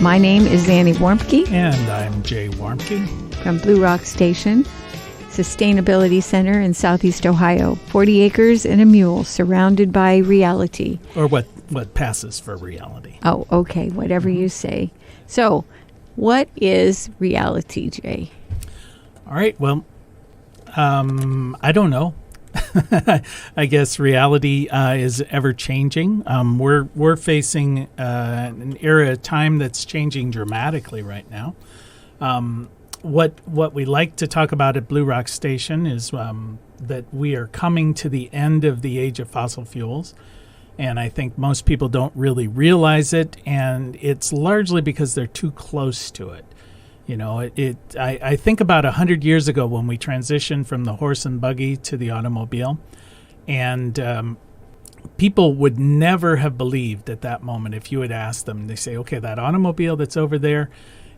My name is Annie Warmke. And I'm Jay Warmke. From Blue Rock Station, Sustainability Center in Southeast Ohio. 40 acres and a mule surrounded by reality. Or what passes for reality. Oh, okay. Whatever you say. So, what is reality, Jay? All right. Well, I don't know. I guess reality is ever changing. We're facing an era of time that's changing dramatically right now. What we like to talk about at Blue Rock Station is that we are coming to the end of the age of fossil fuels. And I think most people don't really realize it, and it's largely because they're too close to it. You know, I think about 100 years ago when we transitioned from the horse and buggy to the automobile, and people would never have believed at that moment if you had asked them. They say, okay, that automobile that's over there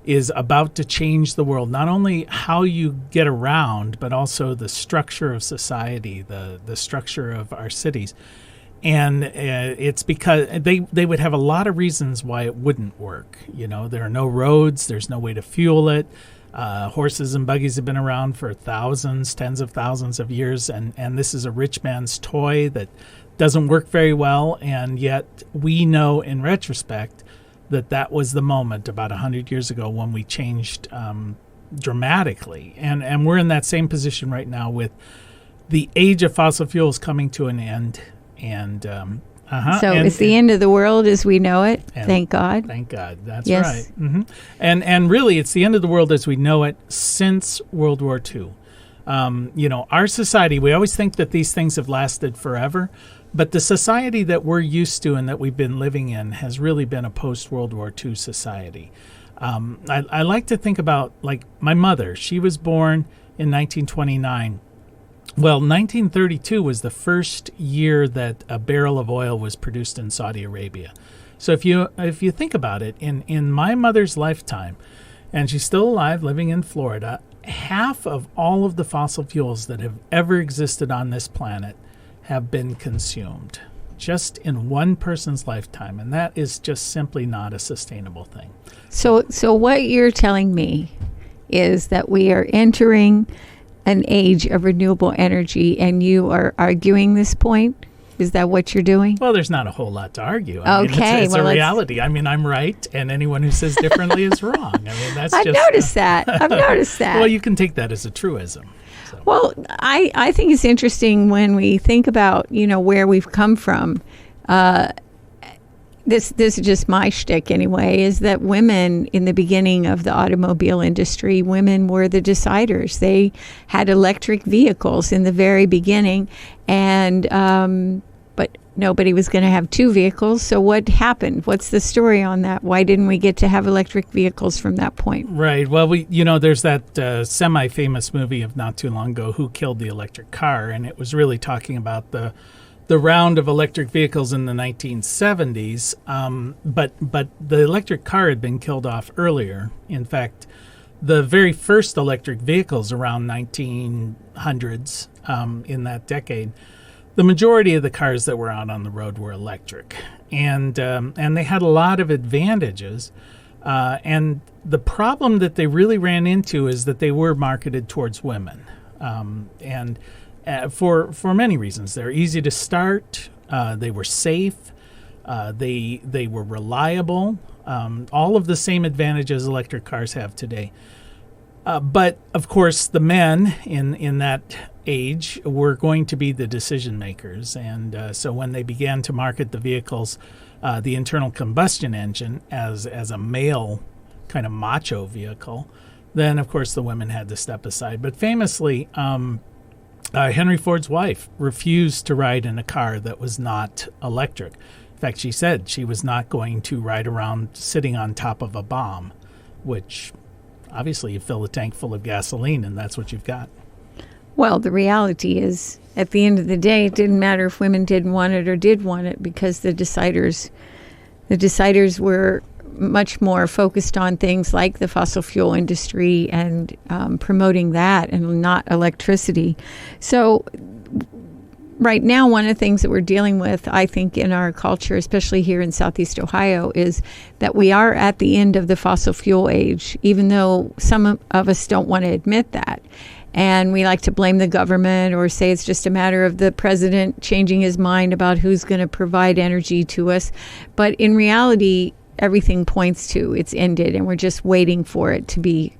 is about to change the world, not only how you get around, but also the structure of society, the structure of our cities. And it's because they would have a lot of reasons why it wouldn't work. You know, there are no roads. There's no way to fuel it. Horses and buggies have been around for thousands, tens of thousands of years. And this is a rich man's toy that doesn't work very well. And yet we know in retrospect that was the moment about 100 years ago when we changed dramatically. And we're in that same position right now with the age of fossil fuels coming to an end. And it's the end of the world as we know it. Thank God. Thank God. That's right. Mm-hmm. And really, it's the end of the world as we know it since World War II. Our society, we always think that these things have lasted forever, but the society that we're used to and that we've been living in has really been a post-World War II society. I like to think about, like, my mother. She was born in 1929. Well, 1932 was the first year that a barrel of oil was produced in Saudi Arabia. So if you think about it, in my mother's lifetime, and she's still alive, living in Florida, half of all of the fossil fuels that have ever existed on this planet have been consumed just in one person's lifetime, and that is just simply not a sustainable thing. So what you're telling me is that we are entering an age of renewable energy, and you are arguing this point? Is that what you're doing? Well, there's not a whole lot to argue. I mean, it's a reality. I mean, I'm right, and anyone who says differently is wrong. I mean, that's I've noticed that. Well, you can take that as a truism. So. Well, I think it's interesting when we think about, where we've come from. This is just my shtick anyway, is that women in the beginning of the automobile industry, women were the deciders. They had electric vehicles in the very beginning, and but nobody was going to have two vehicles. So what happened? What's the story on that? Why didn't we get to have electric vehicles from that point? Right. Well, there's that semi-famous movie of not too long ago, Who Killed the Electric Car? And it was really talking about the round of electric vehicles in the 1970s, but the electric car had been killed off earlier. In fact, the very first electric vehicles around 1900s in that decade, the majority of the cars that were out on the road were electric, and they had a lot of advantages. And the problem that they really ran into is that they were marketed towards women, for many reasons. They're easy to start. They were safe. They were reliable. All of the same advantages electric cars have today. But of course, the men in that age were going to be the decision makers, and so when they began to market the vehicles, the internal combustion engine as a male kind of macho vehicle, then of course the women had to step aside. But famously, Henry Ford's wife refused to ride in a car that was not electric. In fact, she said she was not going to ride around sitting on top of a bomb, which obviously you fill a tank full of gasoline and that's what you've got. Well, the reality is, at the end of the day, it didn't matter if women didn't want it or did want it, because the deciders were much more focused on things like the fossil fuel industry and promoting that, and not electricity. So right now, one of the things that we're dealing with, I think, in our culture, especially here in Southeast Ohio, is that we are at the end of the fossil fuel age, even though some of us don't want to admit that. And we like to blame the government or say it's just a matter of the president changing his mind about who's going to provide energy to us. But in reality, everything points to it's ended, and we're just waiting for it to be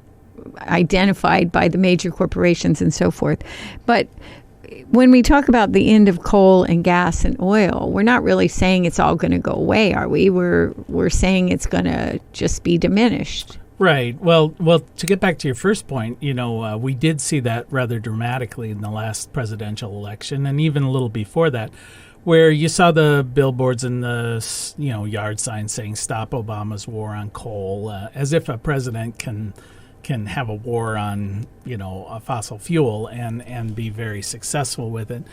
identified by the major corporations and so forth. But when we talk about the end of coal and gas and oil, we're not really saying it's all going to go away, are we? We're saying it's going to just be diminished. Right. Well, to get back to your first point, we did see that rather dramatically in the last presidential election, and even a little before that, where you saw the billboards and the yard signs saying "Stop Obama's war on coal," as if a president can have a war on a fossil fuel and be very successful with it.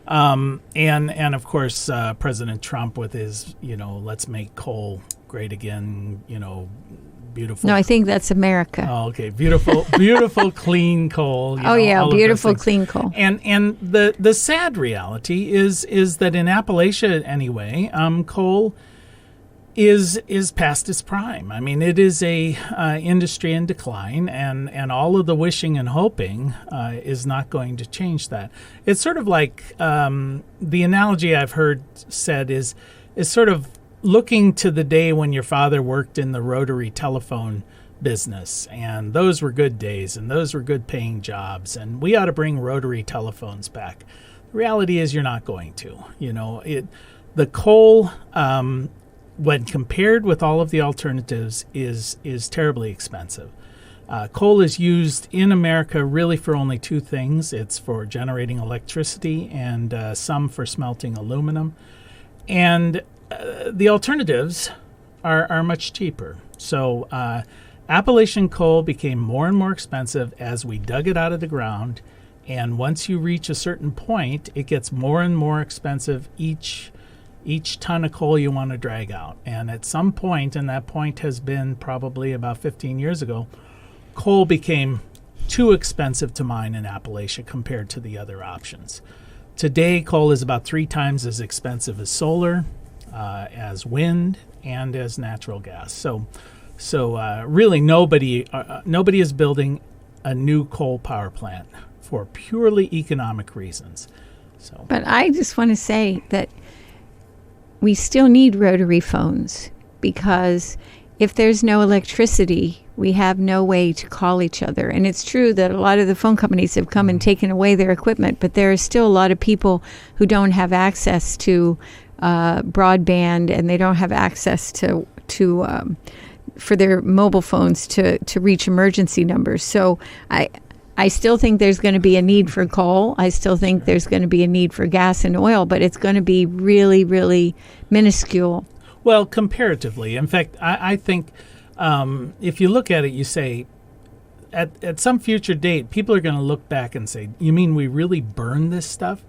And of course, President Trump with his let's make coal great again, beautiful. No, I think that's America. Oh, okay. Beautiful, clean coal. Beautiful, clean coal. And the sad reality is that in Appalachia anyway, coal is past its prime. I mean, it is a industry in decline, and all of the wishing and hoping is not going to change that. It's sort of like the analogy I've heard said is sort of looking to the day when your father worked in the rotary telephone business, and those were good days, and those were good paying jobs, and we ought to bring rotary telephones back. The reality is you're not going to. The coal, when compared with all of the alternatives, is terribly expensive. Coal is used in America really for only two things. It's for generating electricity and some for smelting aluminum. And the alternatives are much cheaper. So Appalachian coal became more and more expensive as we dug it out of the ground. And once you reach a certain point, it gets more and more expensive each ton of coal you want to drag out. And at some point, and that point has been probably about 15 years ago, coal became too expensive to mine in Appalachia compared to the other options. Today, coal is about 3 times as expensive as solar, as wind, and as natural gas. So really nobody is building a new coal power plant for purely economic reasons. But I just want to say that we still need rotary phones, because if there's no electricity, we have no way to call each other. And it's true that a lot of the phone companies have come and taken away their equipment, but there are still a lot of people who don't have access to broadband, and they don't have access to for their mobile phones to reach emergency numbers. So I still think there's going to be a need for coal. I still think there's going to be a need for gas and oil, but it's going to be really, really minuscule. Well, comparatively. In fact, I think if you look at it, you say, at some future date, people are going to look back and say, you mean we really burned this stuff?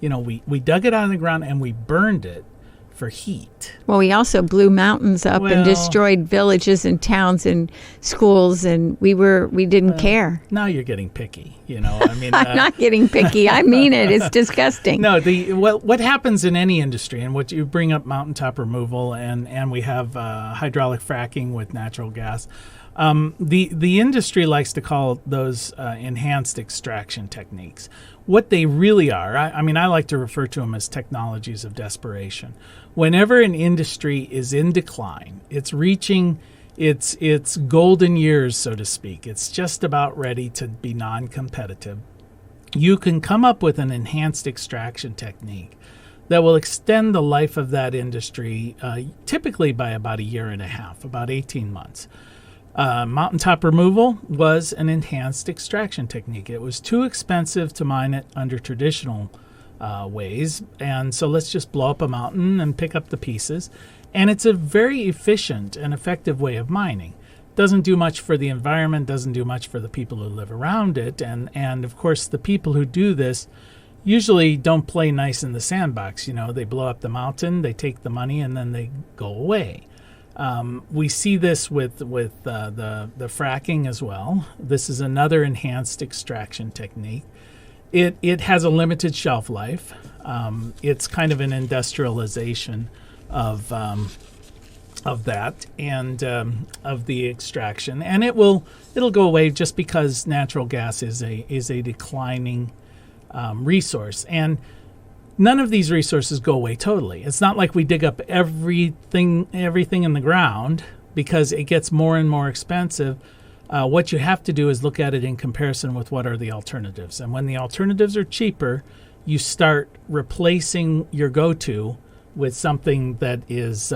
We dug it out of the ground and we burned it for heat. Well, we also blew mountains up and destroyed villages and towns and schools, and we didn't care. Now you're getting picky, I mean, I'm not getting picky. I mean it. It's disgusting. No, what happens in any industry, and what you bring up mountaintop removal, and we have hydraulic fracking with natural gas. The industry likes to call those enhanced extraction techniques. What they really are, I mean, I like to refer to them as technologies of desperation. Whenever an industry is in decline, it's reaching its golden years, so to speak. It's just about ready to be non-competitive. You can come up with an enhanced extraction technique that will extend the life of that industry, typically by about 1.5 years, about 18 months. Mountaintop removal was an enhanced extraction technique. It was too expensive to mine it under traditional ways, and so let's just blow up a mountain and pick up the pieces. And it's a very efficient and effective way of mining. Doesn't do much for the environment, doesn't do much for the people who live around it, and of course the people who do this usually don't play nice in the sandbox. They blow up the mountain, they take the money, and then they go away. We see this with the fracking as well. This is another enhanced extraction technique. It has a limited shelf life. It's kind of an industrialization of that and of the extraction, and it'll go away just because natural gas is a declining resource, and none of these resources go away totally. It's not like we dig up everything in the ground because it gets more and more expensive. What you have to do is look at it in comparison with what are the alternatives, and when the alternatives are cheaper, you start replacing your go-to with something that is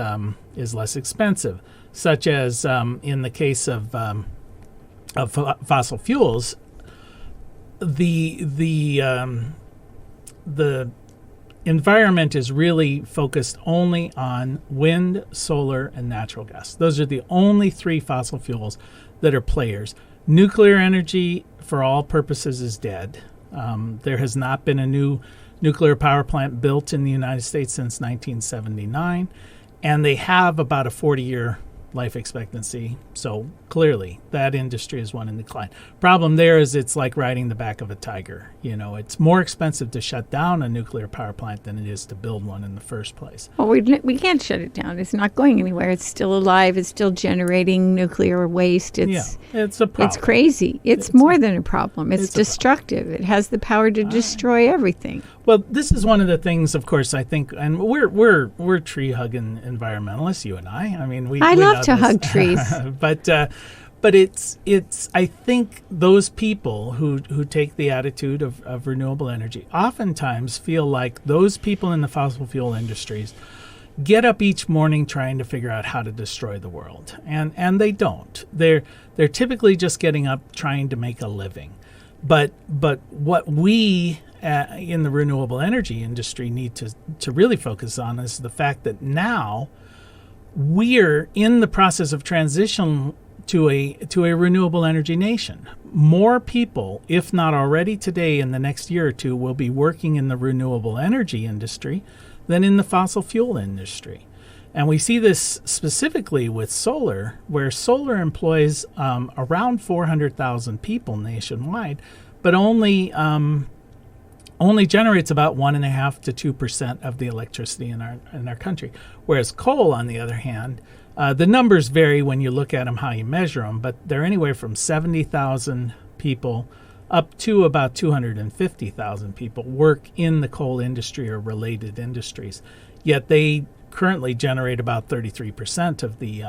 less expensive, such as in the case of fossil fuels. The environment is really focused only on wind, solar, and natural gas. Those are the only three fossil fuels that are players. Nuclear energy, for all purposes, is dead. There has not been a new nuclear power plant built in the United States since 1979, and they have about a 40-year life expectancy. So clearly, that industry is one in decline. Problem there is it's like riding the back of a tiger. It's more expensive to shut down a nuclear power plant than it is to build one in the first place. Well, we can't shut it down. It's not going anywhere. It's still alive. It's still generating nuclear waste. It's a problem. It's crazy. It's more than a problem. It's destructive. It has the power to destroy everything. Well, this is one of the things, of course, I think, and we're tree hugging environmentalists, you and I. I mean, I love to hug trees, but it's I think those people who take the attitude of renewable energy oftentimes feel like those people in the fossil fuel industries get up each morning trying to figure out how to destroy the world, and they don't. They're typically just getting up trying to make a living. But what we in the renewable energy industry need to really focus on is the fact that now we're in the process of transition to a renewable energy nation. More people, if not already today, in the next year or two, will be working in the renewable energy industry than in the fossil fuel industry. And we see this specifically with solar, where solar employs around 400,000 people nationwide, but only generates about 1.5% to 2% of the electricity in our country. Whereas coal, on the other hand, the numbers vary when you look at them, how you measure them, but they're anywhere from 70,000 people up to about 250,000 people work in the coal industry or related industries. Yet they currently generate about 33% of the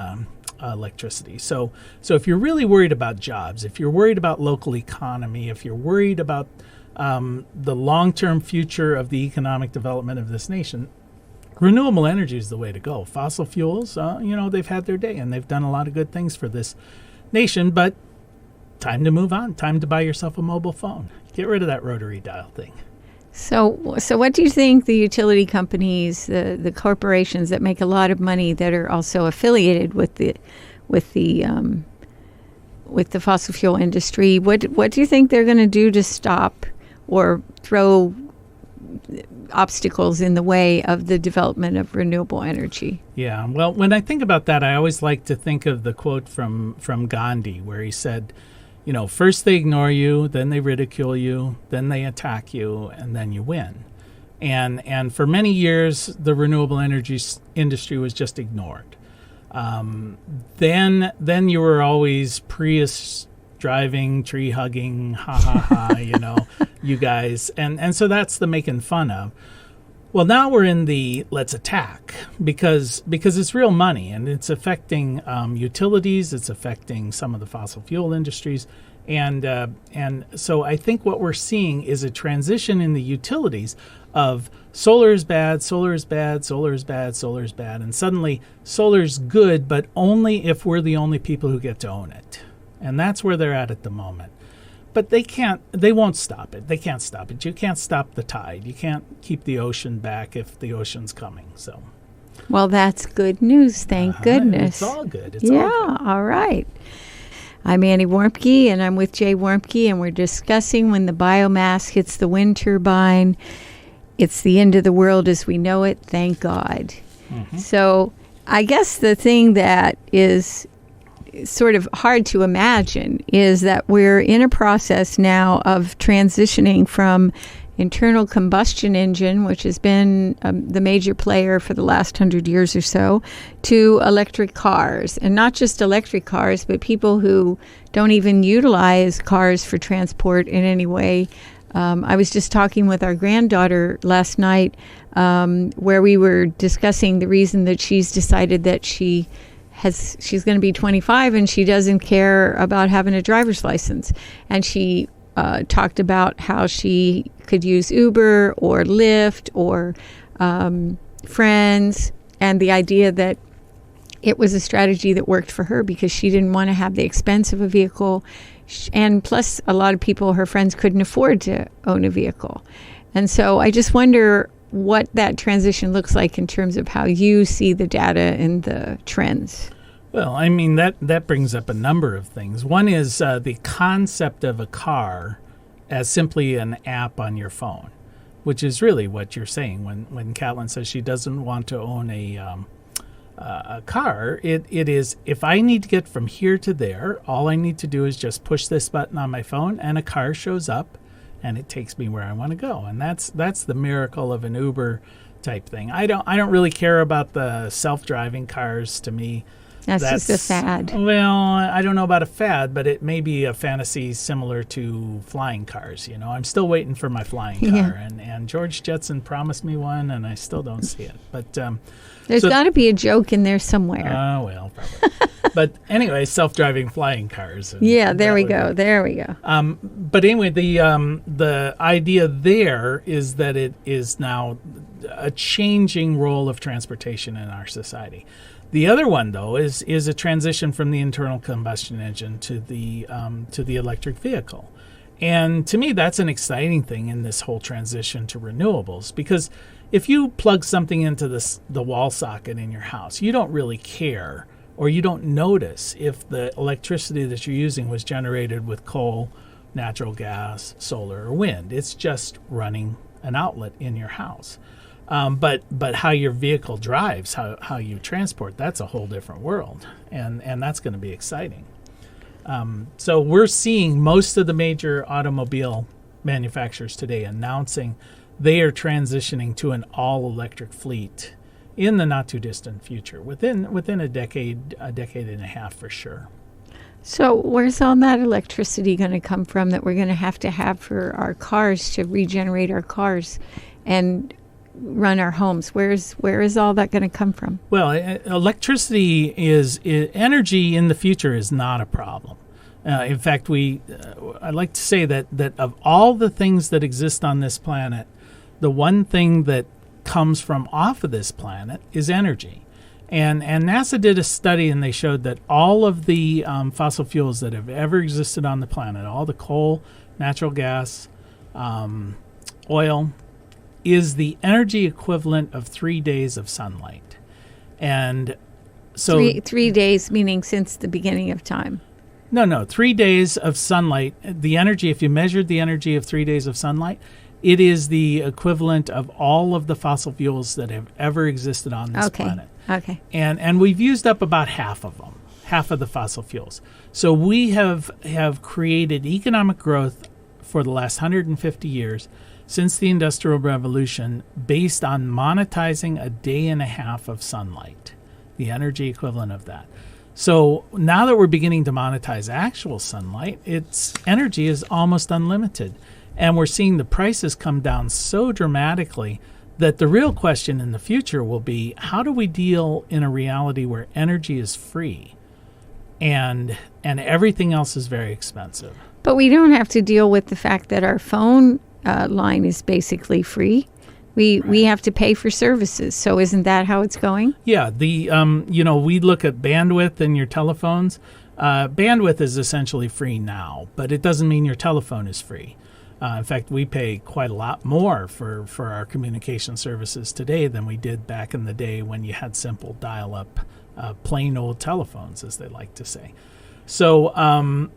electricity. So if you're really worried about jobs, if you're worried about local economy, if you're worried about the long-term future of the economic development of this nation, renewable energy is the way to go. Fossil fuels, they've had their day and they've done a lot of good things for this nation, but time to move on. Time to buy yourself a mobile phone. Get rid of that rotary dial thing. So what do you think the utility companies, the corporations that make a lot of money that are also affiliated with the fossil fuel industry, what do you think they're going to do to stop or throw obstacles in the way of the development of renewable energy? Yeah, well, when I think about that, I always like to think of the quote from Gandhi, where he said, first they ignore you, then they ridicule you, then they attack you, and then you win. And for many years, the renewable energy industry was just ignored. Then you were always Prius driving, tree hugging, ha ha ha, you guys. And so that's the making fun of. Well, now we're in the let's attack because it's real money and it's affecting utilities, it's affecting some of the fossil fuel industries. And so I think what we're seeing is a transition in the utilities of solar is bad, solar is bad, solar is bad, solar is bad. And suddenly solar's good, but only if we're the only people who get to own it. And that's where they're at the moment. But they won't stop it. They can't stop it. You can't stop the tide. You can't keep the ocean back if the ocean's coming. So, well, that's good news. Thank goodness. It's all good. It's all good. All right. I'm Annie Warmke, and I'm with Jay Warmke, and we're discussing when the biomass hits the wind turbine. It's the end of the world as we know it, thank God. Mm-hmm. So I guess the thing that is sort of hard to imagine is that we're in a process now of transitioning from internal combustion engine, which has been the major player for the last 100 years or so, to electric cars. And not just electric cars, but people who don't even utilize cars for transport in any way. I was just talking with our granddaughter last night, where we were discussing the reason that she's decided that she's going to be 25 and she doesn't care about having a driver's license. And she talked about how she could use Uber or Lyft or Friends, and the idea that it was a strategy that worked for her because she didn't want to have the expense of a vehicle. And plus, a lot of people, her friends, couldn't afford to own a vehicle. And so I just wonder what that transition looks like in terms of how you see the data and the trends. Well, I mean, that brings up a number of things. One is the concept of a car as simply an app on your phone, which is really what you're saying. When Catlin says she doesn't want to own a car, it is, if I need to get from here to there, all I need to do is just push this button on my phone and a car shows up and it takes me where I want to go. And that's the miracle of an Uber type thing. I don't really care about the self-driving cars. To me, that's just a fad. Well, I don't know about a fad, but it may be a fantasy similar to flying cars. You know, I'm still waiting for my flying car, and George Jetson promised me one, and I still don't see it. But there's got to be a joke in there somewhere. Oh, well, probably. But anyway, self-driving flying cars. Yeah, there we go. There we go. But anyway, the idea there is that it is now a changing role of transportation in our society. The other one, though, is a transition from the internal combustion engine to the electric vehicle. And to me, that's an exciting thing in this whole transition to renewables, because if you plug something into the wall socket in your house, you don't really care, or you don't notice if the electricity that you're using was generated with coal, natural gas, solar, or wind. It's just running an outlet in your house. But how your vehicle drives, how you transport, that's a whole different world, and that's going to be exciting. So we're seeing most of the major automobile manufacturers today announcing they are transitioning to an all-electric fleet in the not-too-distant future, within a decade and a half for sure. So where's all that electricity going to come from that we're going to have for our cars to regenerate our cars and run our homes? Where is all that going to come from? Well, electricity is energy in the future is not a problem. In fact, I like to say that of all the things that exist on this planet, the one thing that comes from off of this planet is energy. And NASA did a study, and they showed that all of the fossil fuels that have ever existed on the planet, all the coal, natural gas, oil, is the energy equivalent of 3 days of sunlight. And so 3 days, meaning since the beginning of time. No, 3 days of sunlight. The energy, if you measured the energy of 3 days of sunlight, it is the equivalent of all of the fossil fuels that have ever existed on this planet. Okay. And we've used up about half of them, half of the fossil fuels. So we have created economic growth for the last 150 years since the Industrial Revolution based on monetizing a day and a half of sunlight, the energy equivalent of that. So now that we're beginning to monetize actual sunlight, its energy is almost unlimited. And we're seeing the prices come down so dramatically that the real question in the future will be, how do we deal in a reality where energy is free and everything else is very expensive? But we don't have to deal with the fact that our phone line is basically free. We have to pay for services. So isn't that how it's going? Yeah. We look at bandwidth in your telephones. Bandwidth is essentially free now, but it doesn't mean your telephone is free. In fact, we pay quite a lot more for our communication services today than we did back in the day when you had simple dial-up, plain old telephones, as they like to say. So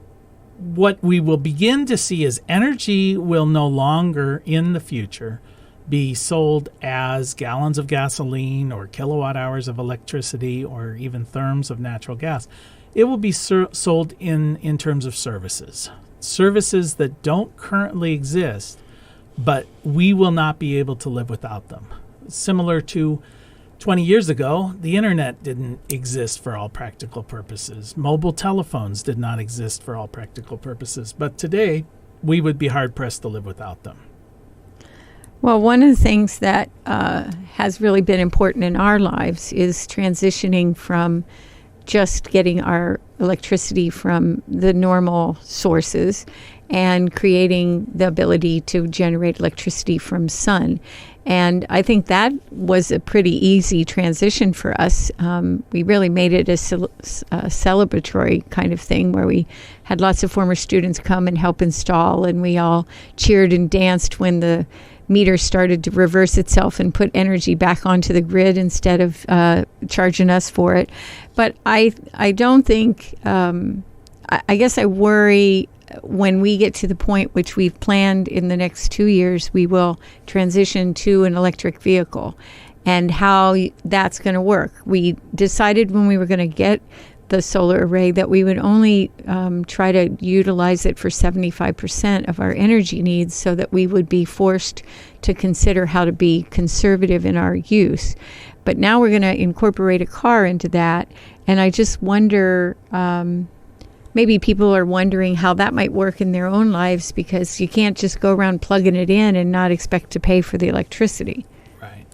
what we will begin to see is energy will no longer in the future be sold as gallons of gasoline or kilowatt hours of electricity or even therms of natural gas. It will be sold in terms of services that don't currently exist, but we will not be able to live without them. Similar to 20 years ago, the internet didn't exist for all practical purposes. Mobile telephones did not exist for all practical purposes. But today, we would be hard-pressed to live without them. Well, one of the things that has really been important in our lives is transitioning from just getting our electricity from the normal sources and creating the ability to generate electricity from sun. And I think that was a pretty easy transition for us. We really made it a celebratory kind of thing where we had lots of former students come and help install, and we all cheered and danced when the meter started to reverse itself and put energy back onto the grid instead of charging us for it. But I don't think, I guess I worry when we get to the point which we've planned in the next 2 years, we will transition to an electric vehicle and how that's going to work. We decided when we were going to get the solar array that we would only try to utilize it for 75% of our energy needs, so that we would be forced to consider how to be conservative in our use. But now we're going to incorporate a car into that, and I just wonder, maybe people are wondering how that might work in their own lives, because you can't just go around plugging it in and not expect to pay for the electricity. Right.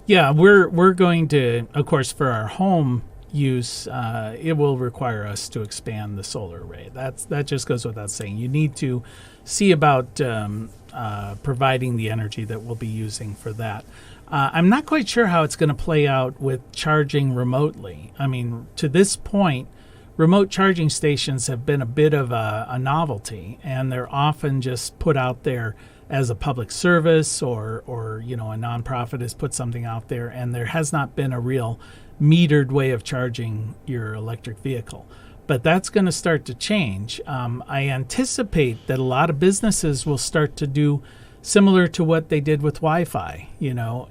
Yeah, we're going to, of course, for our home use, it will require us to expand the solar array. That just goes without saying. You need to see about providing the energy that we'll be using for that. I'm not quite sure how it's going to play out with charging remotely. I mean, to this point, remote charging stations have been a bit of a novelty, and they're often just put out there as a public service, or a nonprofit has put something out there, and there has not been a real metered way of charging your electric vehicle. But that's going to start to change. I anticipate that a lot of businesses will start to do similar to what they did with Wi-Fi.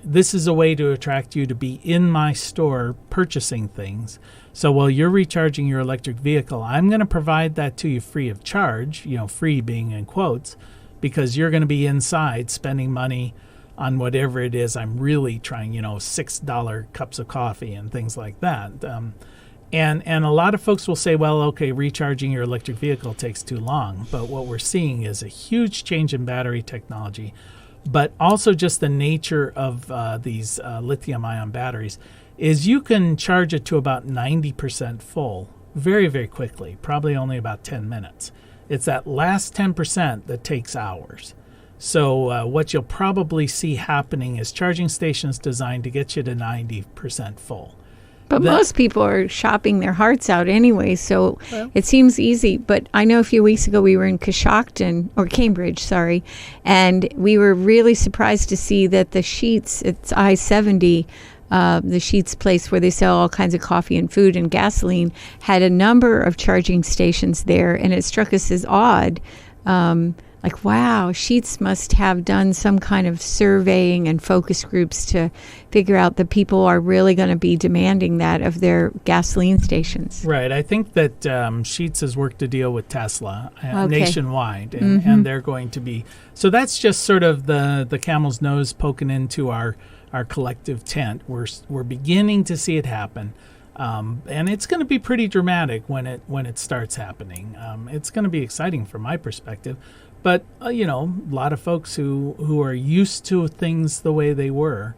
This is a way to attract you to be in my store purchasing things. So while you're recharging your electric vehicle, I'm going to provide that to you free of charge, free being in quotes, because you're going to be inside spending money on whatever it is I'm really trying, $6 cups of coffee and things like that. And a lot of folks will say, well, okay, recharging your electric vehicle takes too long. But what we're seeing is a huge change in battery technology, but also just the nature of these lithium-ion batteries is you can charge it to about 90% full very, very quickly, probably only about 10 minutes. It's that last 10% that takes hours. So what you'll probably see happening is charging stations designed to get you to 90% full. But most people are shopping their hearts out anyway, so it seems easy. But I know a few weeks ago we were in Cambridge, and we were really surprised to see that the Sheetz, it's I-70, the Sheetz place where they sell all kinds of coffee and food and gasoline, had a number of charging stations there, and it struck us as odd. Like, wow, Sheetz must have done some kind of surveying and focus groups to figure out that people are really going to be demanding that of their gasoline stations. Right. I think that Sheetz has worked a deal with Tesla nationwide, and they're going to be. So that's just sort of the Camel's Nose poking into our collective tent. We're beginning to see it happen. And it's going to be pretty dramatic when it starts happening. It's going to be exciting from my perspective. But, a lot of folks who are used to things the way they were,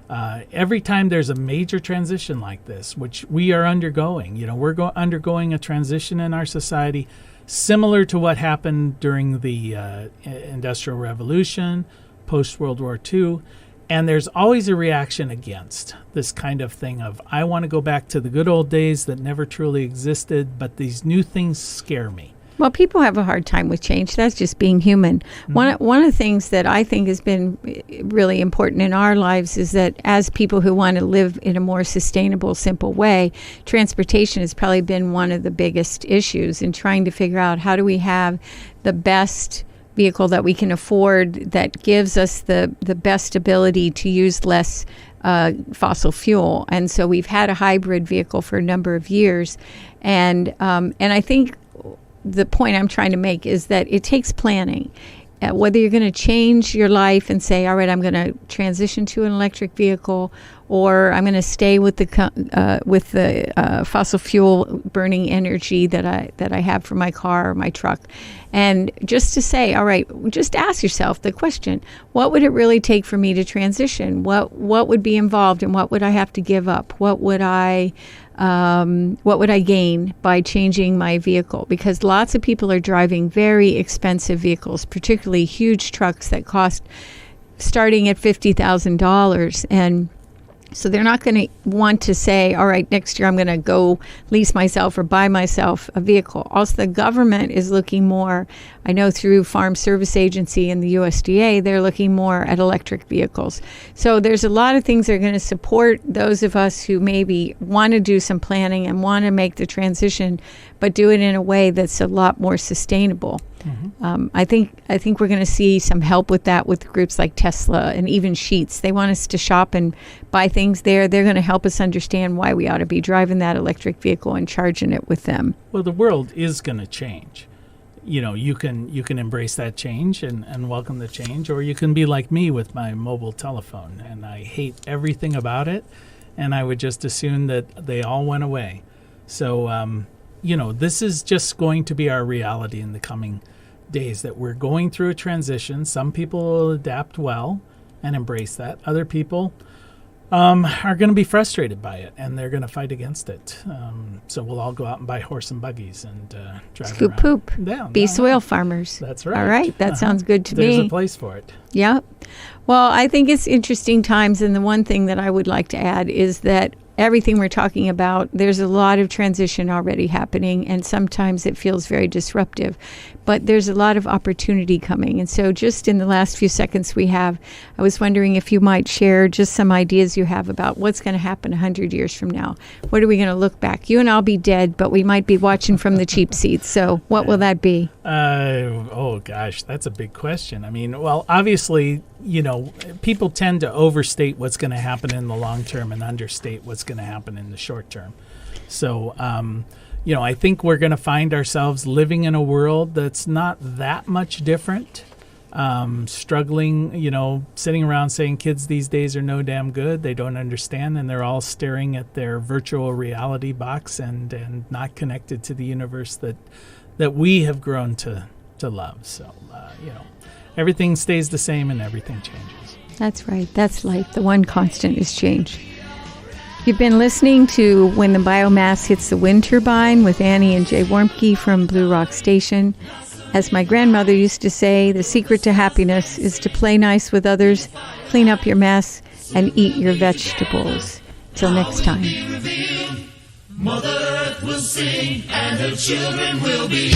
every time there's a major transition like this, which we are undergoing, we're undergoing a transition in our society similar to what happened during the Industrial Revolution, post-World War II. And there's always a reaction against this kind of thing of, I want to go back to the good old days that never truly existed, but these new things scare me. Well, people have a hard time with change. That's just being human. Mm-hmm. One of the things that I think has been really important in our lives is that as people who want to live in a more sustainable, simple way, transportation has probably been one of the biggest issues in trying to figure out how do we have the best vehicle that we can afford that gives us the best ability to use less fossil fuel. And so we've had a hybrid vehicle for a number of years. And I think the point I'm trying to make is that it takes planning. whether you're going to change your life and say, all right, I'm going to transition to an electric vehicle, or I'm going to stay with the fossil fuel burning energy that I have for my car or my truck. And just to say, all right, just ask yourself the question, what would it really take for me to transition? What would be involved, and what would I have to give up? What would I gain by changing my vehicle? Because lots of people are driving very expensive vehicles, particularly huge trucks that cost starting at $50,000. And so they're not going to want to say, all right, next year I'm going to go lease myself or buy myself a vehicle. Also, the government is looking more, I know through Farm Service Agency and the USDA, they're looking more at electric vehicles. So there's a lot of things that are going to support those of us who maybe want to do some planning and want to make the transition, but do it in a way that's a lot more sustainable. Mm-hmm. I think we're going to see some help with that with groups like Tesla and even Sheetz. They want us to shop and buy things there. They're going to help us understand why we ought to be driving that electric vehicle and charging it with them. Well, the world is going to change. You know, you can embrace that change and welcome the change, or you can be like me with my mobile telephone, and I hate everything about it, and I would just assume that they all went away. So, this is just going to be our reality in the coming days, that we're going through a transition. Some people will adapt well and embrace that. Other people are going to be frustrated by it, and they're going to fight against it. So we'll all go out and buy horse and buggies and drive Scoop around. poop. Yeah, be soil farmers. That's right. All right. That sounds good to me. There's a place for it. Yeah. Well, I think it's interesting times, and the one thing that I would like to add is that everything we're talking about, there's a lot of transition already happening, and sometimes it feels very disruptive. But there's a lot of opportunity coming. And so just in the last few seconds we have, I was wondering if you might share just some ideas you have about what's going to happen 100 years from now. What are we going to look back? You and I'll be dead, but we might be watching from the cheap seats. So what will that be? Oh, gosh, that's a big question. I mean, well, obviously, people tend to overstate what's going to happen in the long term and understate what's going to happen in the short term. So, I think we're going to find ourselves living in a world that's not that much different, struggling, sitting around saying kids these days are no damn good. They don't understand, and they're all staring at their virtual reality box and not connected to the universe that we have grown to love. So, everything stays the same and everything changes. That's right. That's life. The one constant is change. You've been listening to When the Biomass Hits the Wind Turbine with Annie and Jay Warmke from Blue Rock Station. As my grandmother used to say, the secret to happiness is to play nice with others, clean up your mess, and eat your vegetables. Till next time. Mother Earth will sing, and her children will be